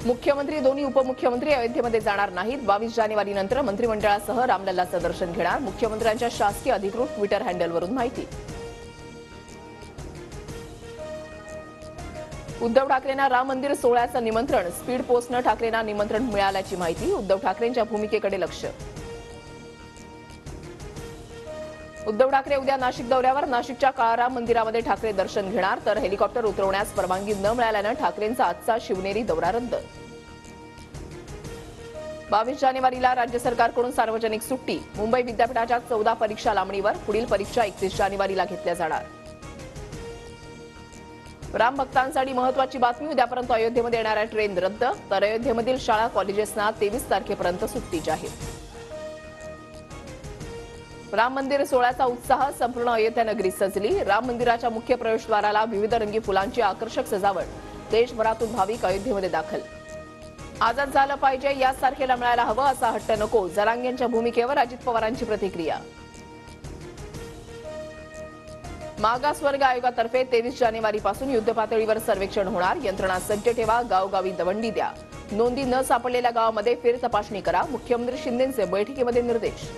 मुख्यमंत्री दोन्ही उपमुख्यमंत्री अयोध्येमध्ये जाणार नाहीत। 22 जानेवारीनंतर मंत्रिमंडळासह रामलल्लाचं दर्शन घेणार। मुख्यमंत्र्यांच्या शासकीय अधिकृत ट्विटर हँडलवरून माहिती। उद्धव ठाकरेंना राम मंदिर सोहळ्याचं निमंत्रण। स्पीड पोस्टनं ठाकरेंना निमंत्रण मिळाल्याची माहिती। उद्धव ठाकरेंच्या भूमिकेकडे लक्ष। उद्धव ठाकरे उद्या नाशिक दौऱ्यावर। नाशिकच्या काळाराम मंदिरामध्ये ठाकरे दर्शन घेणार, तर हेलिकॉप्टर उतरवण्यास परवानगी न मिळाल्यानं ठाकरेंचा आजचा शिवनेरी दौरा रद्द। 22 जानेवारीला राज्य सरकारकडून सार्वजनिक सुट्टी। मुंबई विद्यापीठाच्या 14 परीक्षा लांबणीवर। पुढील परीक्षा 31 जानेवारीला घेतल्या जाणार। राम भक्तांसाठी महत्त्वाची बातमी। उद्यापर्यंत अयोध्येमध्ये येणाऱ्या ट्रेन रद्द, तर अयोध्येमधील शाळा कॉलेजेसना 23 तारखेपर्यंत सुट्टी जाहीर। राम मंदिर सोहळ्याचा उत्साह। संपूर्ण अयोध्या नगरी सजली। राम मंदिराच्या मुख्य प्रवेशद्वाराला विविध रंगी फुलांची आकर्षक सजावट। देशभरातून भाविक अयोध्येमध्ये दाखल। आझाद झालं पाहिजे, याच तारखेला मिळायला हवं असा हट्ट नको। जरांगेंच्या भूमिकेवर अजित पवारांची प्रतिक्रिया। मागासवर्ग आयोगातर्फे 23 जानेवारीपासून युद्धपातळीवर सर्वेक्षण होणार। यंत्रणा सज्ज ठेवा, गावोगावी दवंडी द्या। नोंदी न सापडलेल्या गावामध्ये फेर तपासणी करा। मुख्यमंत्री शिंदेंचे बैठकीमध्ये निर्देश।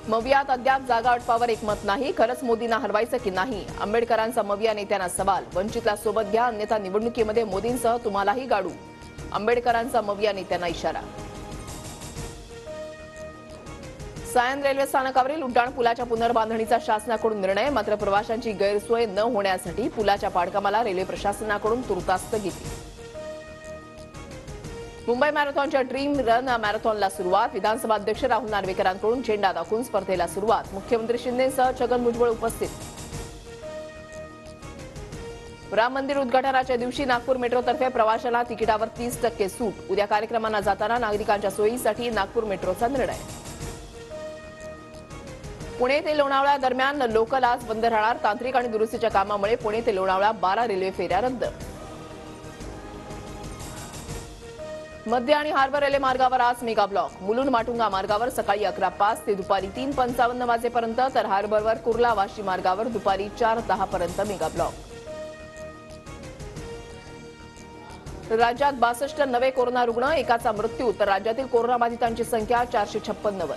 मवियात अद्याप जागा अटपावर एकमत नाही। खरंच मोदींना हरवायचं की नाही? आंबेडकरांचा मविया नेत्यांना सवाल। वंचितला सोबत घ्या, अन्यथा निवडणुकीमध्ये मोदींसह तुम्हालाही गाडू। आंबेडकरांचा मविया नेत्यांना इशारा। सायन रेल्वे स्थानकावरील उड्डाणपुलाच्या पुनर्बांधणीचा शासनाकडून निर्णय। मात्र प्रवाशांची गैरसोय न होण्यासाठी पुलाच्या पाडकामाला रेल्वे प्रशासनाकडून तुर्तास स्थगिती। मुंबई मॅरेथॉनच्या ड्रीम रन मॅरेथॉनला सुरुवात। विधानसभा अध्यक्ष राहुल नार्वेकरांकडून झेंडा दाखवून स्पर्धेला सुरुवात। मुख्यमंत्री शिंदेसह छगन भुजबळ उपस्थित। राम मंदिर उद्घाटनाच्या दिवशी नागपूर मेट्रोतर्फे प्रवाशांना तिकिटावर 30% सूट। उद्या कार्यक्रमांना जाताना नागरिकांच्या सोयीसाठी नागपूर मेट्रोचा निर्णय। पुणे ते लोणावळा दरम्यान लोकल आज बंद राहणार। तांत्रिक आणि दुरुस्तीच्या कामामुळे पुणे ते लोणावळा 12 रेल्वे फेऱ्या रद्द। मध्य आणि हार्बर रेल्वे मार्गावर आज मेगा ब्लॉक। मुलुंड माटुंगा मार्गावर सकाळी 11:05 ते दुपारी 3:55 वाजेपर्यंत, तर हार्बरवर कुर्ला वाशी मार्गावर दुपारी 4:10 पर्यंत मेगा ब्लॉक। राज्यात 62 नवे कोरोना रुग्ण, एकाचा मृत्यू, तर राज्यातील कोरोनाबाधितांची संख्या 456 वर।